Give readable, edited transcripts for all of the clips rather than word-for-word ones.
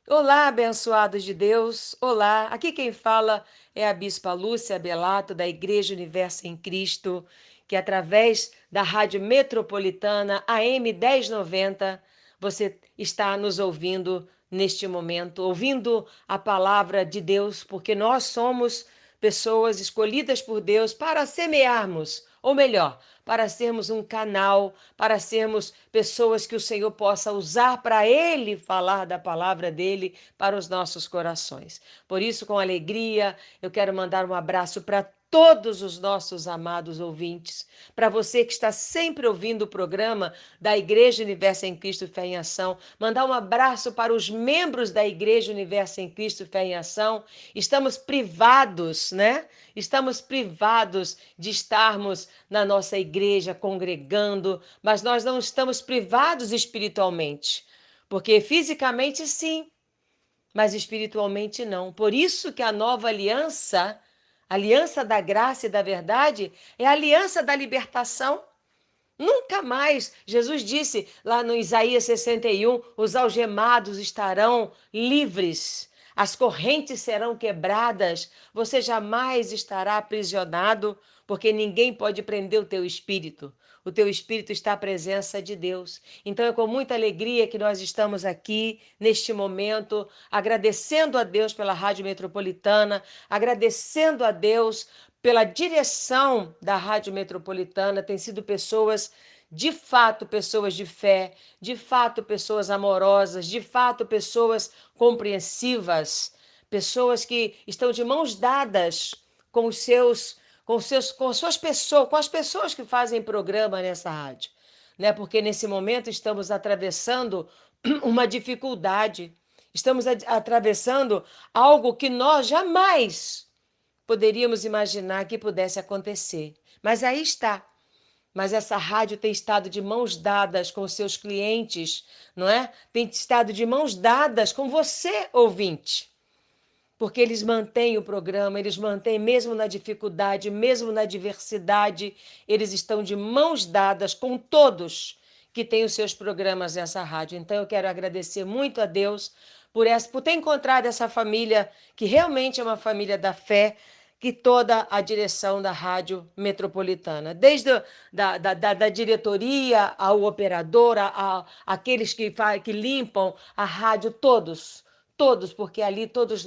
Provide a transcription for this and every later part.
Olá, abençoados de Deus. Olá, aqui quem fala é a Bispa Lúcia Belato, da Igreja Universo em Cristo, que através da Rádio Metropolitana AM 1090, você está nos ouvindo neste momento, ouvindo a palavra de Deus, porque nós somos pessoas escolhidas por Deus para semearmos, ou melhor, para sermos um canal, para sermos pessoas que o Senhor possa usar para Ele falar da palavra dele para os nossos corações. Por isso, com alegria, eu quero mandar um abraço para todos os nossos amados ouvintes, para você que está sempre ouvindo o programa da Igreja Universo em Cristo Fé em Ação, mandar um abraço para os membros da Igreja Universo em Cristo Fé em Ação. Estamos privados, né? Estamos privados de estarmos na nossa igreja congregando, mas nós não estamos privados espiritualmente, porque fisicamente sim, mas espiritualmente não. Por isso que a nova aliança, a aliança da graça e da verdade, é a aliança da libertação. Nunca mais, Jesus disse lá no Isaías 61, os algemados estarão livres, as correntes serão quebradas, você jamais estará aprisionado, porque ninguém pode prender o teu espírito. O teu espírito está à presença de Deus. Então é com muita alegria que nós estamos aqui neste momento, agradecendo a Deus pela Rádio Metropolitana, agradecendo a Deus pela direção da Rádio Metropolitana, tem sido pessoas, de fato, pessoas de fé, de fato, pessoas amorosas, de fato, pessoas compreensivas, pessoas que estão de mãos dadas com os seus, com suas pessoas, com as pessoas que fazem programa nessa rádio, né? Porque nesse momento estamos atravessando uma dificuldade, estamos atravessando algo que nós jamais poderíamos imaginar que pudesse acontecer. Mas aí está. Mas essa rádio tem estado de mãos dadas com seus clientes, não é? Tem estado de mãos dadas com você, ouvinte. Porque eles mantêm o programa, eles mantêm mesmo na dificuldade, mesmo na diversidade, eles estão de mãos dadas com todos que têm os seus programas nessa rádio. Então eu quero agradecer muito a Deus por ter encontrado essa família que realmente é uma família da fé, que toda a direção da Rádio Metropolitana, desde da diretoria ao operador, aqueles que limpam a rádio, todos, porque ali todos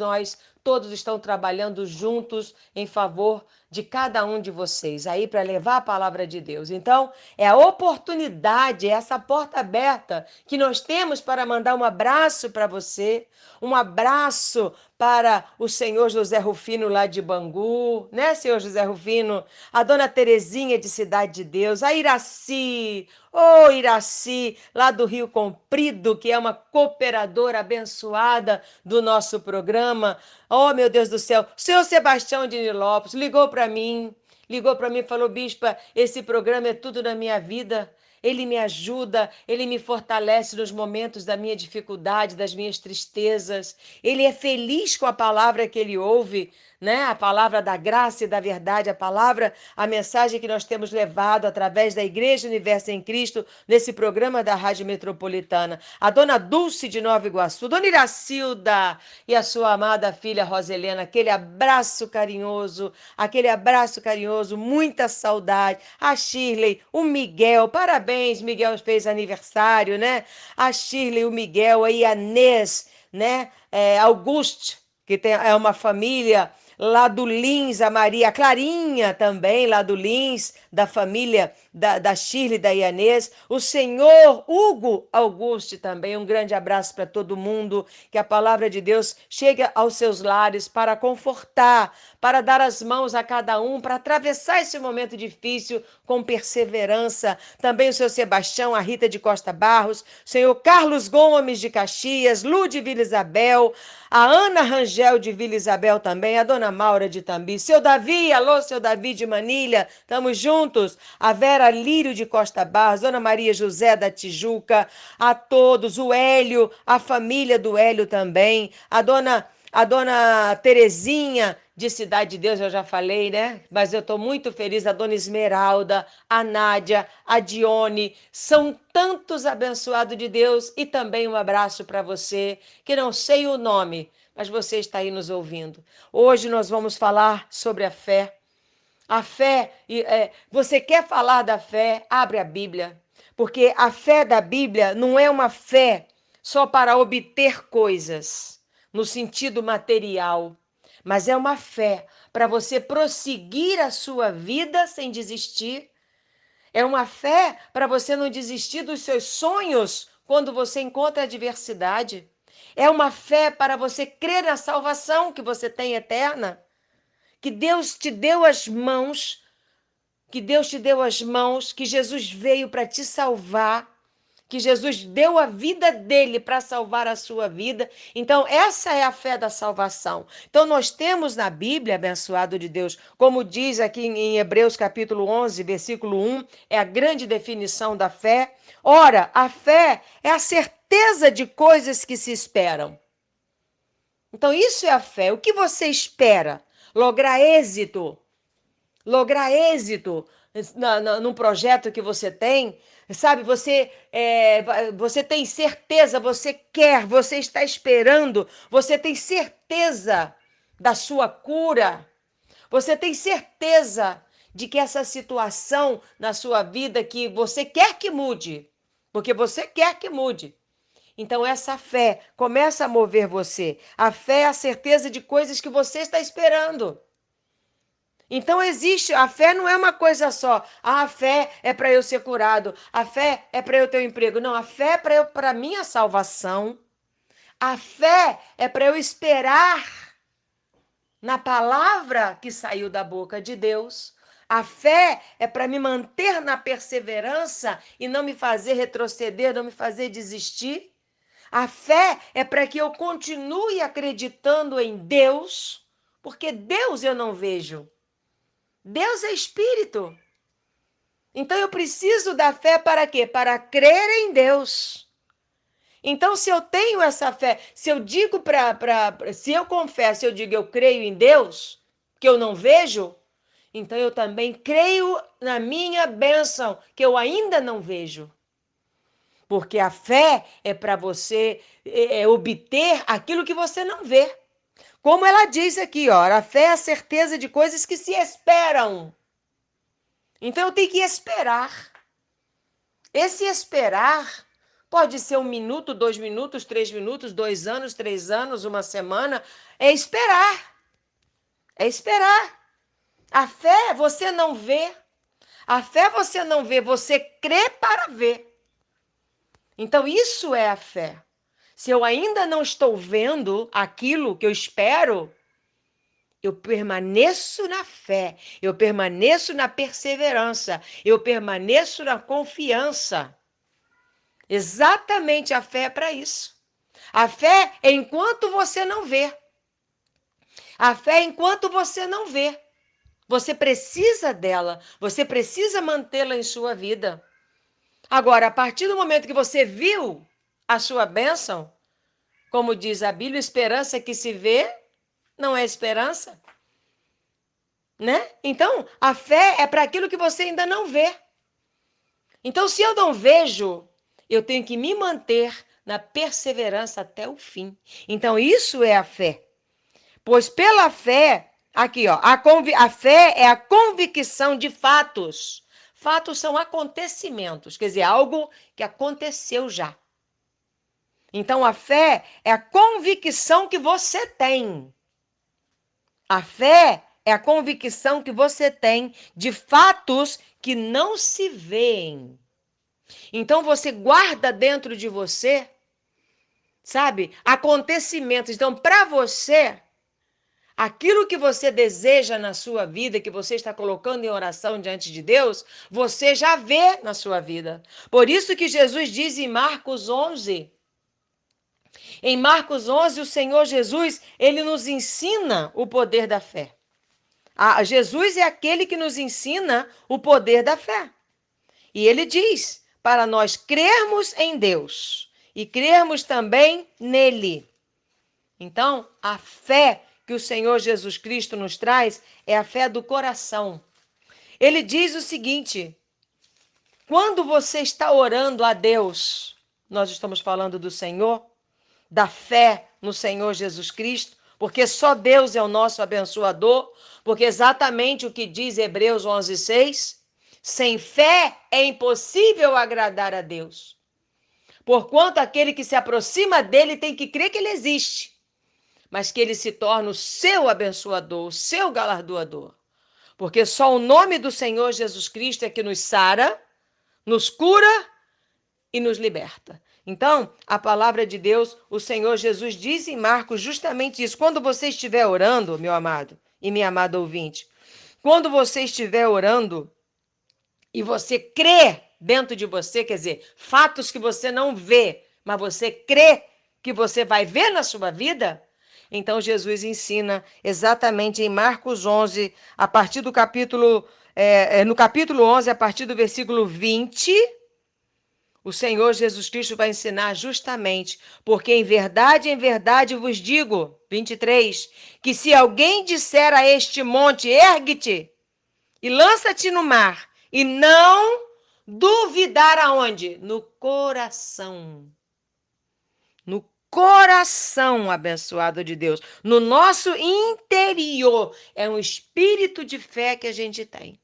estão trabalhando juntos em favor de cada um de vocês, aí para levar a palavra de Deus. Então, é a oportunidade, é essa porta aberta que nós temos para mandar um abraço para você, um abraço para o senhor José Rufino lá de Bangu, né, senhor José Rufino? A dona Terezinha de Cidade de Deus, a Iraci, ô Iraci, lá do Rio Comprido, que é uma cooperadora abençoada do nosso programa. Oh, meu Deus do céu, o senhor Sebastião de Nilópolis ligou para mim e falou: Bispa, esse programa é tudo na minha vida. Ele me ajuda, ele me fortalece nos momentos da minha dificuldade, das minhas tristezas. Ele é feliz com a palavra que ele ouve, né? A palavra da graça e da verdade, a mensagem que nós temos levado através da Igreja Universo em Cristo nesse programa da Rádio Metropolitana. A dona Dulce de Nova Iguaçu, dona Iracilda e a sua amada filha Roselena, aquele abraço carinhoso, muita saudade. A Shirley, o Miguel, parabéns, Miguel fez aniversário, né? A Shirley, o Miguel, a Ianês, né? Auguste, é uma família lá do Lins, a Maria, a Clarinha também, lá do Lins, da família da Shirley, da Ianês, o senhor Hugo Auguste também, um grande abraço para todo mundo, que a palavra de Deus chegue aos seus lares para confortar, para dar as mãos a cada um, para atravessar esse momento difícil com perseverança. Também o seu Sebastião, a Rita de Costa Barros, o senhor Carlos Gomes de Caxias, Lu de Vila Isabel, a Ana Rangel de Vila Isabel também, a dona Maura de Tambi, seu Davi, alô, seu Davi de Manilha, estamos juntos, a Vera Lírio de Costa Barros, dona Maria José da Tijuca, a todos, o Hélio, a família do Hélio também, a dona Terezinha, de Cidade de Deus, eu já falei, né? Mas eu estou muito feliz, a dona Esmeralda, a Nádia, a Dione, são tantos abençoados de Deus. E também um abraço para você, que não sei o nome, mas você está aí nos ouvindo. Hoje nós vamos falar sobre a fé. A fé, você quer falar da fé? Abre a Bíblia, porque a fé da Bíblia não é uma fé só para obter coisas, no sentido material, mas é uma fé para você prosseguir a sua vida sem desistir. É uma fé para você não desistir dos seus sonhos quando você encontra adversidade. É uma fé para você crer na salvação que você tem eterna, que Deus te deu as mãos, que Deus te deu as mãos, que Jesus veio para te salvar, que Jesus deu a vida dele para salvar a sua vida. Então, essa é a fé da salvação. Então, nós temos na Bíblia, abençoado de Deus, como diz aqui em Hebreus capítulo 11, versículo 1, é a grande definição da fé. Ora, a fé é a certeza de coisas que se esperam. Então, isso é a fé. O que você espera? Lograr êxito num projeto que você tem, sabe? Você tem certeza, você quer, você está esperando, você tem certeza da sua cura, você tem certeza de que essa situação na sua vida que você quer que mude, porque você quer que mude. Então, essa fé começa a mover você. A fé é a certeza de coisas que você está esperando. Então a fé não é uma coisa só. A fé é para eu ser curado, a fé é para eu ter um emprego. Não, a fé é para minha salvação. A fé é para eu esperar na palavra que saiu da boca de Deus. A fé é para me manter na perseverança e não me fazer retroceder, não me fazer desistir. A fé é para que eu continue acreditando em Deus, porque Deus eu não vejo. Deus é espírito. Então eu preciso da fé para quê? Para crer em Deus. Então, se eu tenho essa fé, se eu digo se eu confesso, eu digo eu creio em Deus, que eu não vejo, então eu também creio na minha bênção, que eu ainda não vejo. Porque a fé é para você obter aquilo que você não vê. Como ela diz aqui, ó, a fé é a certeza de coisas que se esperam. Então eu tenho que esperar. Esse esperar pode ser 1 minuto, 2 minutos, 3 minutos, 2 anos, 3 anos, uma semana. É esperar. É esperar. A fé você não vê. A fé você não vê, você crê para ver. Então isso é a fé. Se eu ainda não estou vendo aquilo que eu espero, eu permaneço na fé, eu permaneço na perseverança, eu permaneço na confiança. Exatamente, a fé é para isso. A fé é enquanto você não vê. A fé é enquanto você não vê. Você precisa dela, você precisa mantê-la em sua vida. Agora, a partir do momento que você viu a sua bênção, como diz a Bíblia, esperança que se vê não é esperança, né? Então, a fé é para aquilo que você ainda não vê. Então, se eu não vejo, eu tenho que me manter na perseverança até o fim. Então, isso é a fé. Pois pela fé, aqui, ó, a fé é a convicção de fatos. Fatos são acontecimentos, quer dizer, algo que aconteceu já. Então, a fé é a convicção que você tem. A fé é a convicção que você tem de fatos que não se veem. Então, você guarda dentro de você, sabe, acontecimentos. Então, para você, aquilo que você deseja na sua vida, que você está colocando em oração diante de Deus, você já vê na sua vida. Por isso que Jesus diz em Marcos 11, o Senhor Jesus, ele nos ensina o poder da fé. Jesus é aquele que nos ensina o poder da fé. E ele diz para nós crermos em Deus e crermos também nele. Então, a fé que o Senhor Jesus Cristo nos traz é a fé do coração. Ele diz o seguinte: quando você está orando a Deus, nós estamos falando do Senhor, da fé no Senhor Jesus Cristo, porque só Deus é o nosso abençoador, porque exatamente o que diz Hebreus 11:6, sem fé é impossível agradar a Deus. Porquanto aquele que se aproxima dele tem que crer que ele existe, mas que ele se torna o seu abençoador, o seu galardoador. Porque só o nome do Senhor Jesus Cristo é que nos sara, nos cura e nos liberta. Então, a palavra de Deus, o Senhor Jesus diz em Marcos justamente isso. Quando você estiver orando, meu amado e minha amada ouvinte, quando você estiver orando e você crê dentro de você, quer dizer, fatos que você não vê, mas você crê que você vai ver na sua vida, então Jesus ensina exatamente em Marcos 11, a partir do capítulo, no capítulo 11, a partir do versículo 20, o Senhor Jesus Cristo vai ensinar justamente, porque em verdade vos digo, 23, que se alguém disser a este monte, ergue-te e lança-te no mar, e não duvidar aonde? No coração. No coração abençoado de Deus. No nosso interior. É um espírito de fé que a gente tem.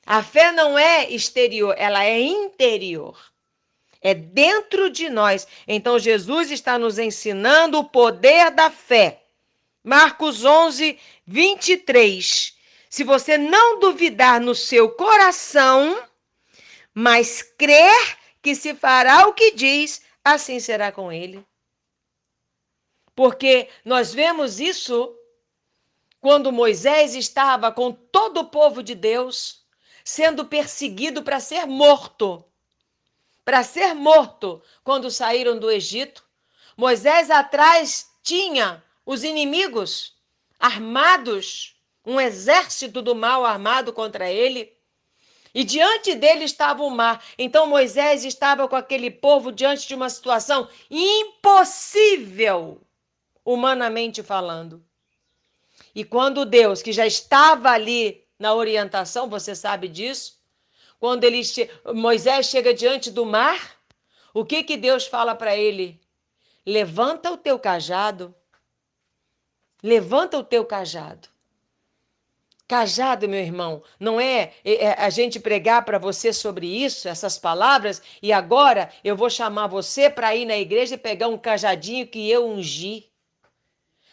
A fé não é exterior, ela é interior. É dentro de nós. Então, Jesus está nos ensinando o poder da fé. Marcos 11, 23. Se você não duvidar no seu coração, mas crer que se fará o que diz, assim será com ele. Porque nós vemos isso quando Moisés estava com todo o povo de Deus sendo perseguido para ser morto. Para ser morto quando saíram do Egito. Moisés atrás tinha os inimigos armados, um exército do mal armado contra ele. E diante dele estava o mar. Então Moisés estava com aquele povo diante de uma situação impossível, humanamente falando. E quando Deus, que já estava ali na orientação, você sabe disso, quando Moisés chega diante do mar, o que Deus fala para ele? Levanta o teu cajado. Levanta o teu cajado. Cajado, meu irmão, não é a gente pregar para você sobre isso, essas palavras, e agora eu vou chamar você para ir na igreja e pegar um cajadinho que eu ungi.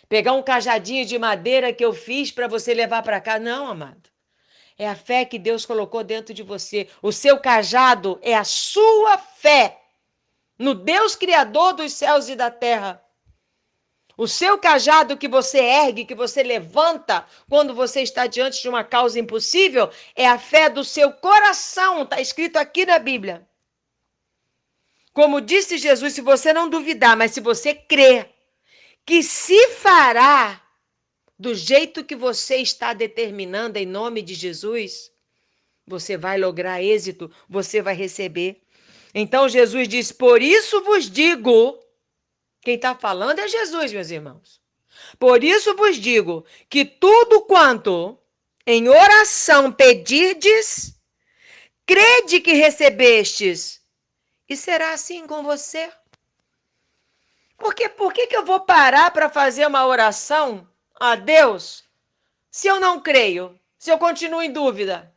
Pegar um cajadinho de madeira que eu fiz para você levar para cá. Não, amado. É a fé que Deus colocou dentro de você. O seu cajado é a sua fé no Deus Criador dos céus e da terra. O seu cajado que você ergue, que você levanta quando você está diante de uma causa impossível, é a fé do seu coração. Está escrito aqui na Bíblia. Como disse Jesus, se você não duvidar, mas se você crer que se fará do jeito que você está determinando em nome de Jesus, você vai lograr êxito, você vai receber. Então Jesus diz, por isso vos digo, quem está falando é Jesus, meus irmãos. Por isso vos digo que tudo quanto em oração pedirdes, crede que recebestes, e será assim com você. Porque por que eu vou parar para fazer uma oração a Deus se eu não creio, se eu continuo em dúvida?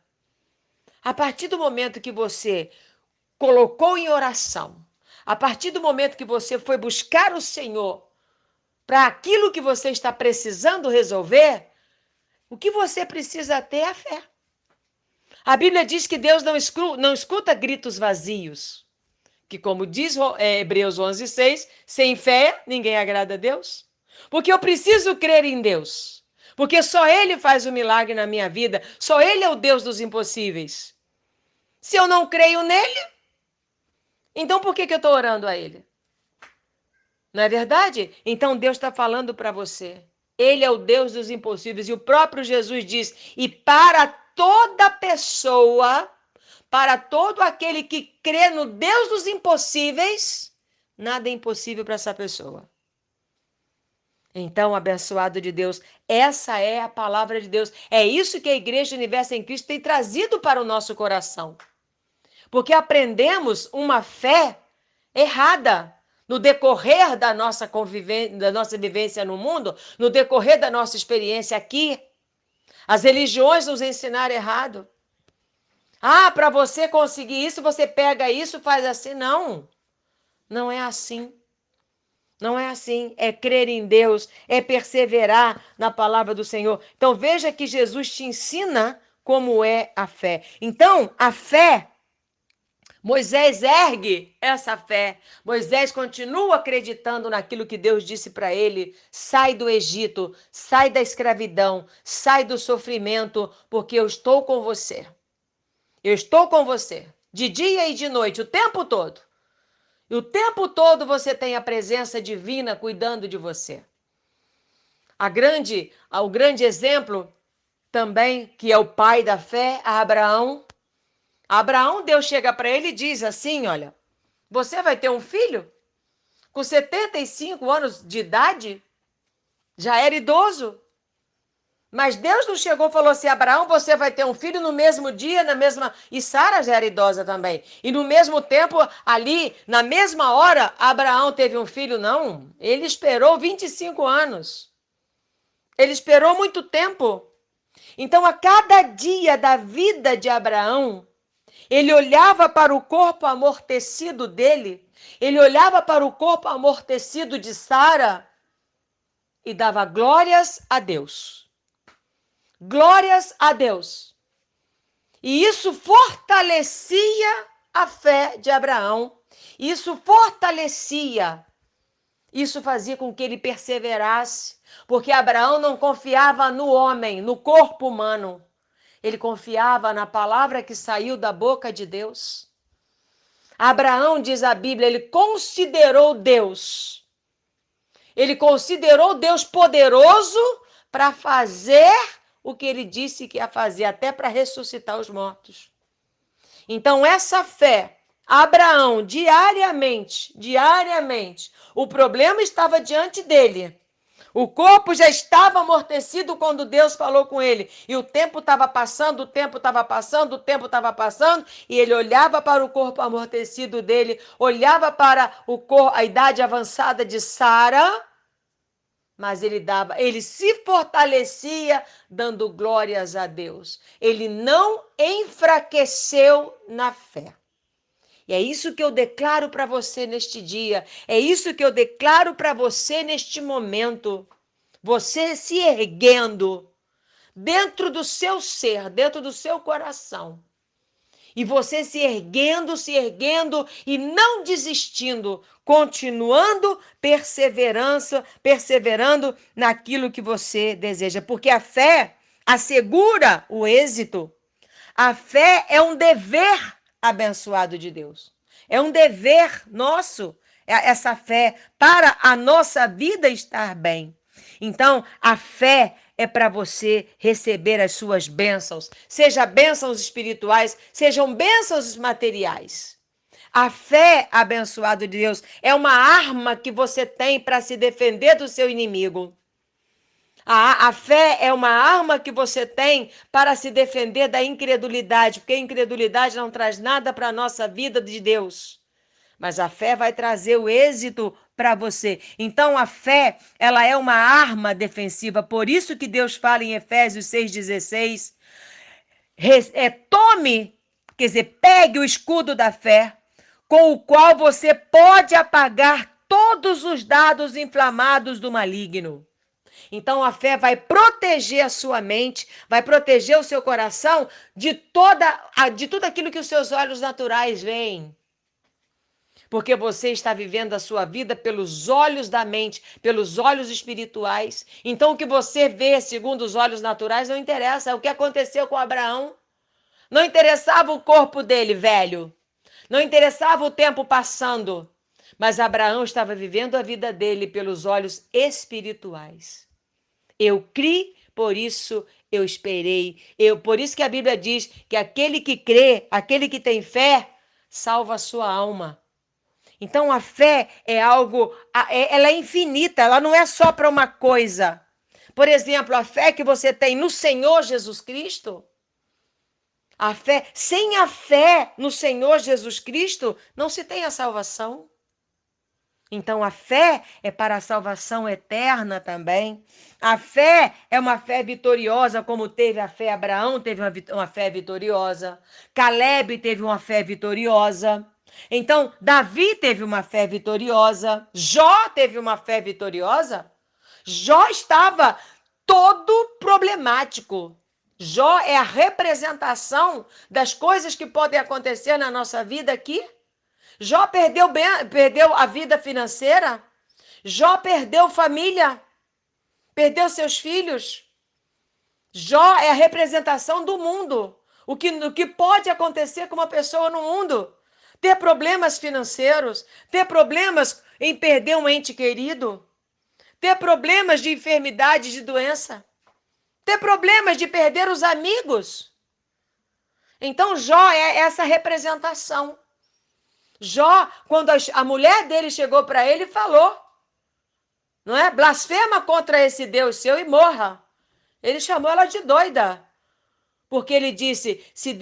A partir do momento que você colocou em oração, a partir do momento que você foi buscar o Senhor para aquilo que você está precisando resolver, o que você precisa ter é a fé. A Bíblia diz que Deus não escuta gritos vazios. Que como diz Hebreus 11:6, sem fé ninguém agrada a Deus. Porque eu preciso crer em Deus. Porque só Ele faz o milagre na minha vida. Só Ele é o Deus dos impossíveis. Se eu não creio nele, então por que eu estou orando a Ele? Não é verdade? Então Deus está falando para você. Ele é o Deus dos impossíveis. E o próprio Jesus diz, e para toda pessoa, para todo aquele que crê no Deus dos impossíveis, nada é impossível para essa pessoa. Então, abençoado de Deus, essa é a palavra de Deus. É isso que a Igreja Universo em Cristo tem trazido para o nosso coração. Porque aprendemos uma fé errada no decorrer da nossa convivência, da nossa vivência no mundo, no decorrer da nossa experiência aqui. As religiões nos ensinaram errado. Ah, para você conseguir isso, você pega isso, faz assim. Não, não é assim. Não é assim, é crer em Deus, é perseverar na palavra do Senhor. Então veja que Jesus te ensina como é a fé. Então, a fé, Moisés ergue essa fé. Moisés continua acreditando naquilo que Deus disse para ele: sai do Egito, sai da escravidão, sai do sofrimento, porque eu estou com você. Eu estou com você, de dia e de noite, o tempo todo. E o tempo todo você tem a presença divina cuidando de você. O grande exemplo também, que é o pai da fé, Abraão. Abraão, Deus chega para ele e diz assim, olha, você vai ter um filho com 75 anos de idade, já era idoso. Mas Deus não chegou e falou assim, Abraão, você vai ter um filho no mesmo dia, na mesma... E Sara já era idosa também. E no mesmo tempo, ali, na mesma hora, Abraão teve um filho, não. Ele esperou 25 anos. Ele esperou muito tempo. Então, a cada dia da vida de Abraão, ele olhava para o corpo amortecido dele, ele olhava para o corpo amortecido de Sara e dava glórias a Deus. Glórias a Deus. E isso fortalecia a fé de Abraão. Isso fortalecia. Isso fazia com que ele perseverasse, porque Abraão não confiava no homem, no corpo humano. Ele confiava na palavra que saiu da boca de Deus. Abraão, diz a Bíblia, ele considerou Deus. Ele considerou Deus poderoso para fazer o que ele disse que ia fazer, até para ressuscitar os mortos. Então, essa fé, Abraão, diariamente, o problema estava diante dele. O corpo já estava amortecido quando Deus falou com ele. E o tempo estava passando, e ele olhava para o corpo amortecido dele, olhava para a idade avançada de Sara, mas ele se fortalecia dando glórias a Deus. Ele não enfraqueceu na fé. E é isso que eu declaro para você neste dia. É isso que eu declaro para você neste momento. Você se erguendo dentro do seu ser, dentro do seu coração. E você se erguendo e não desistindo, continuando perseverando naquilo que você deseja. Porque a fé assegura o êxito. A fé é um dever abençoado de Deus. É um dever nosso, essa fé, para a nossa vida estar bem. Então, a fé é para você receber as suas bênçãos, seja bênçãos espirituais, sejam bênçãos materiais. A fé, abençoado de Deus, é uma arma que você tem para se defender do seu inimigo. A fé é uma arma que você tem para se defender da incredulidade, porque a incredulidade não traz nada para a nossa vida de Deus. Mas a fé vai trazer o êxito para você. Então, a fé, ela é uma arma defensiva. Por isso que Deus fala em Efésios 6,16, quer dizer, pegue o escudo da fé, com o qual você pode apagar todos os dardos inflamados do maligno. Então, a fé vai proteger a sua mente, vai proteger o seu coração de tudo aquilo que os seus olhos naturais veem. Porque você está vivendo a sua vida pelos olhos da mente, pelos olhos espirituais. Então, o que você vê segundo os olhos naturais não interessa. É o que aconteceu com Abraão. Não interessava o corpo dele, velho. Não interessava o tempo passando. Mas Abraão estava vivendo a vida dele pelos olhos espirituais. Eu criei, por isso eu esperei. Por isso que a Bíblia diz que aquele que crê, aquele que tem fé, salva a sua alma. Então a fé é algo, ela é infinita, ela não é só para uma coisa. Por exemplo, a fé que você tem no Senhor Jesus Cristo, a fé, sem a fé no Senhor Jesus Cristo, não se tem a salvação. Então a fé é para a salvação eterna também. A fé é uma fé vitoriosa, como teve a fé Abraão, teve uma fé vitoriosa. Caleb teve uma fé vitoriosa. Então, Davi teve uma fé vitoriosa. Jó teve uma fé vitoriosa. Jó estava todo problemático. Jó é a representação das coisas que podem acontecer na nossa vida aqui. Jó perdeu a vida financeira. Jó perdeu família. Perdeu seus filhos. Jó é a representação do mundo. O que pode acontecer com uma pessoa no mundo? Ter problemas financeiros, ter problemas em perder um ente querido, ter problemas de enfermidade, de doença, ter problemas de perder os amigos. Então, Jó é essa representação. Jó, quando a mulher dele chegou para ele e falou, não é? Blasfema contra esse Deus seu e morra. Ele chamou ela de doida. Porque ele disse, se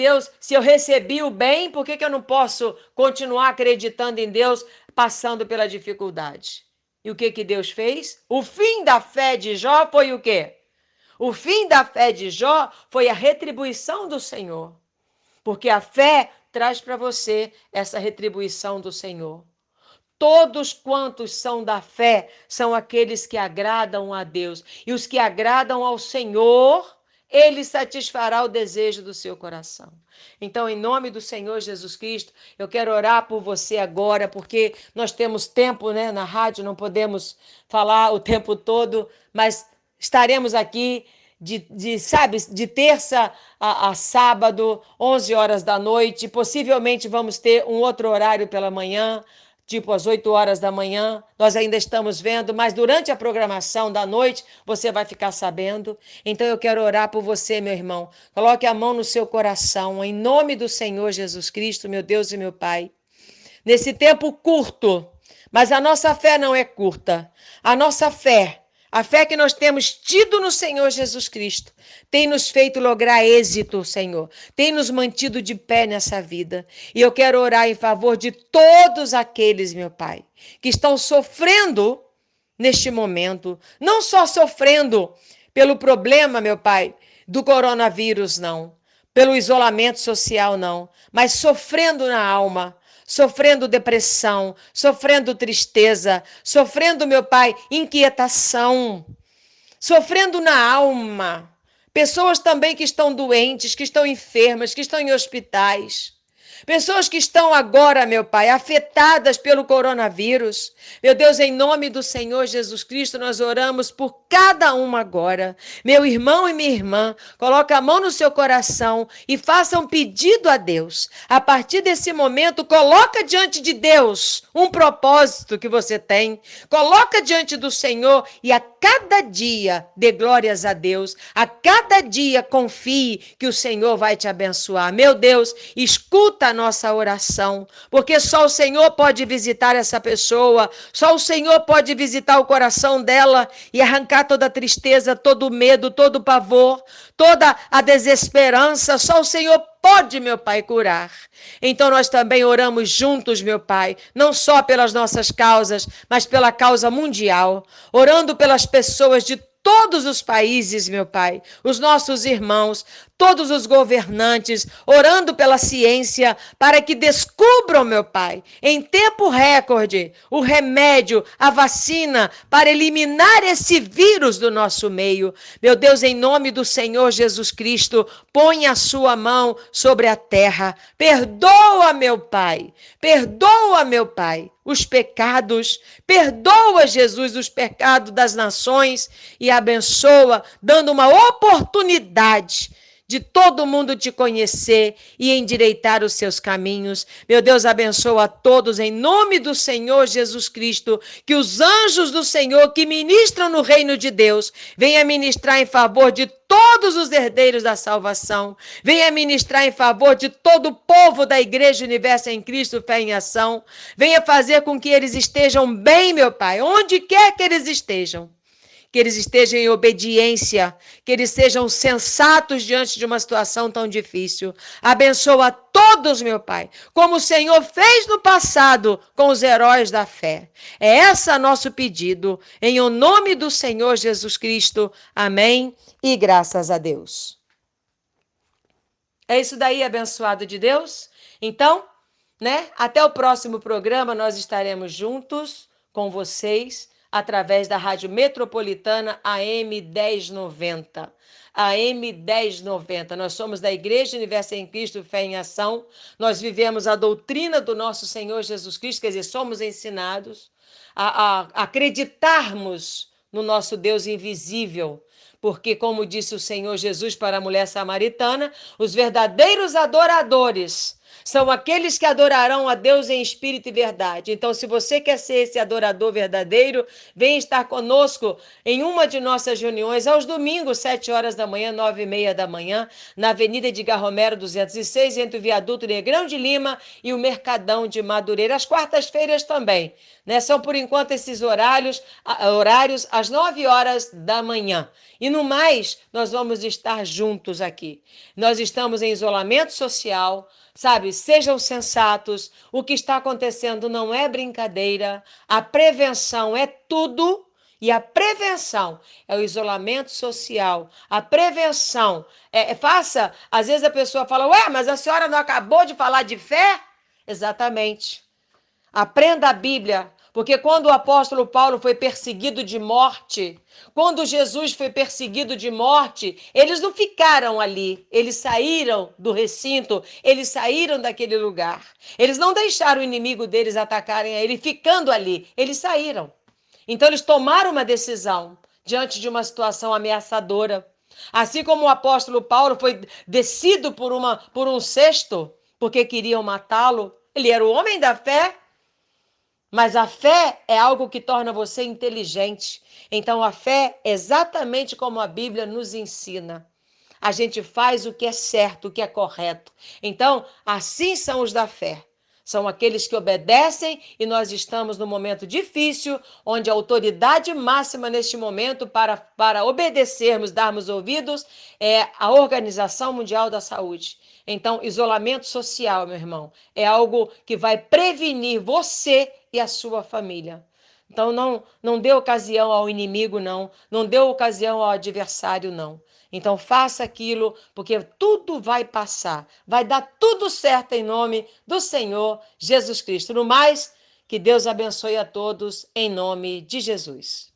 eu recebi o bem, por que eu não posso continuar acreditando em Deus passando pela dificuldade? E o que Deus fez? O fim da fé de Jó foi o quê? O fim da fé de Jó foi a retribuição do Senhor. Porque a fé traz para você essa retribuição do Senhor. Todos quantos são da fé são aqueles que agradam a Deus. E os que agradam ao Senhor, Ele satisfará o desejo do seu coração. Então, em nome do Senhor Jesus Cristo, eu quero orar por você agora, porque nós temos tempo, né, na rádio, não podemos falar o tempo todo, mas estaremos aqui de terça a sábado, 11 horas da noite. Possivelmente vamos ter um outro horário pela manhã, tipo às 8 horas da manhã, nós ainda estamos vendo, mas durante a programação da noite, você vai ficar sabendo. Então eu quero orar por você, meu irmão. Coloque a mão no seu coração, em nome do Senhor Jesus Cristo, meu Deus e meu Pai. Nesse tempo curto, mas a nossa fé não é curta. A nossa fé, a fé que nós temos tido no Senhor Jesus Cristo, tem nos feito lograr êxito, Senhor. Tem nos mantido de pé nessa vida. E eu quero orar em favor de todos aqueles, meu Pai, que estão sofrendo neste momento. Não só sofrendo pelo problema, meu Pai, do coronavírus, não. Pelo isolamento social, não. Mas sofrendo na alma. Sofrendo depressão, sofrendo tristeza, sofrendo, meu Pai, inquietação, sofrendo na alma. Pessoas também que estão doentes, que estão enfermas, que estão em hospitais. Pessoas que estão agora, meu Pai, afetadas pelo coronavírus. Meu Deus, em nome do Senhor Jesus Cristo, nós oramos por cada uma agora. Meu irmão e minha irmã, coloca a mão no seu coração e faça um pedido a Deus. A partir desse momento, coloca diante de Deus um propósito que você tem. Coloca diante do Senhor e a cada dia dê glórias a Deus. A cada dia confie que o Senhor vai te abençoar. Meu Deus, escuta a nossa oração, porque só o Senhor pode visitar essa pessoa, só o Senhor pode visitar o coração dela e arrancar toda a tristeza, todo o medo, todo o pavor, toda a desesperança. Só o Senhor pode, meu Pai, curar. Então nós também oramos juntos, meu Pai, não só pelas nossas causas, mas pela causa mundial, orando pelas pessoas de todos os países, meu Pai, os nossos irmãos, todos os governantes, orando pela ciência, para que descubram, meu Pai, em tempo recorde, o remédio, a vacina, para eliminar esse vírus do nosso meio. Meu Deus, em nome do Senhor Jesus Cristo, põe a sua mão sobre a terra. Perdoa, meu Pai, os pecados. Perdoa, Jesus, os pecados das nações e abençoa, dando uma oportunidade de todo mundo te conhecer e endireitar os seus caminhos. Meu Deus, abençoa a todos em nome do Senhor Jesus Cristo, que os anjos do Senhor que ministram no reino de Deus venham ministrar em favor de todos os herdeiros da salvação, venha ministrar em favor de todo o povo da Igreja Universo em Cristo, Fé em Ação, venha fazer com que eles estejam bem, meu Pai, onde quer que eles estejam. Que eles estejam em obediência, que eles sejam sensatos diante de uma situação tão difícil. Abençoa a todos, meu Pai, como o Senhor fez no passado com os heróis da fé. É esse nosso pedido, em o nome do Senhor Jesus Cristo. Amém e graças a Deus. É isso daí, abençoado de Deus? Então, até o próximo programa nós estaremos juntos com vocês, através da Rádio Metropolitana AM 1090. AM 1090. Nós somos da Igreja Universo em Cristo, Fé em Ação. Nós vivemos a doutrina do nosso Senhor Jesus Cristo, quer dizer, somos ensinados a acreditarmos no nosso Deus invisível. Porque, como disse o Senhor Jesus para a mulher samaritana, os verdadeiros adoradores são aqueles que adorarão a Deus em espírito e verdade. Então, se você quer ser esse adorador verdadeiro, vem estar conosco em uma de nossas reuniões, aos domingos, 7 horas da manhã, 9h30 da manhã, na Avenida Edgar Romero 206, entre o Viaduto Negrão de Lima e o Mercadão de Madureira. Às quartas-feiras também. São, por enquanto, esses horários às 9 horas da manhã. E no mais, nós vamos estar juntos aqui. Nós estamos em isolamento social, sabe? Sejam sensatos. O que está acontecendo não é brincadeira. A prevenção é tudo. E a prevenção é o isolamento social. A prevenção faça. Às vezes a pessoa fala, ué, mas a senhora não acabou de falar de fé? Exatamente. Aprenda a Bíblia. Porque quando o apóstolo Paulo foi perseguido de morte, quando Jesus foi perseguido de morte, eles não ficaram ali, eles saíram do recinto, eles saíram daquele lugar. Eles não deixaram o inimigo deles atacarem ele ficando ali, eles saíram. Então eles tomaram uma decisão diante de uma situação ameaçadora. Assim como o apóstolo Paulo foi descido por um cesto, porque queriam matá-lo, ele era o homem da fé. Mas a fé é algo que torna você inteligente. Então, a fé é exatamente como a Bíblia nos ensina. A gente faz o que é certo, o que é correto. Então, assim são os da fé. São aqueles que obedecem e nós estamos num momento difícil, onde a autoridade máxima neste momento para obedecermos, darmos ouvidos, é a Organização Mundial da Saúde. Então, isolamento social, meu irmão, é algo que vai prevenir você e a sua família. Então, não dê ocasião ao inimigo, não dê ocasião ao adversário, não. Então, faça aquilo, porque tudo vai passar. Vai dar tudo certo em nome do Senhor Jesus Cristo. No mais, que Deus abençoe a todos em nome de Jesus.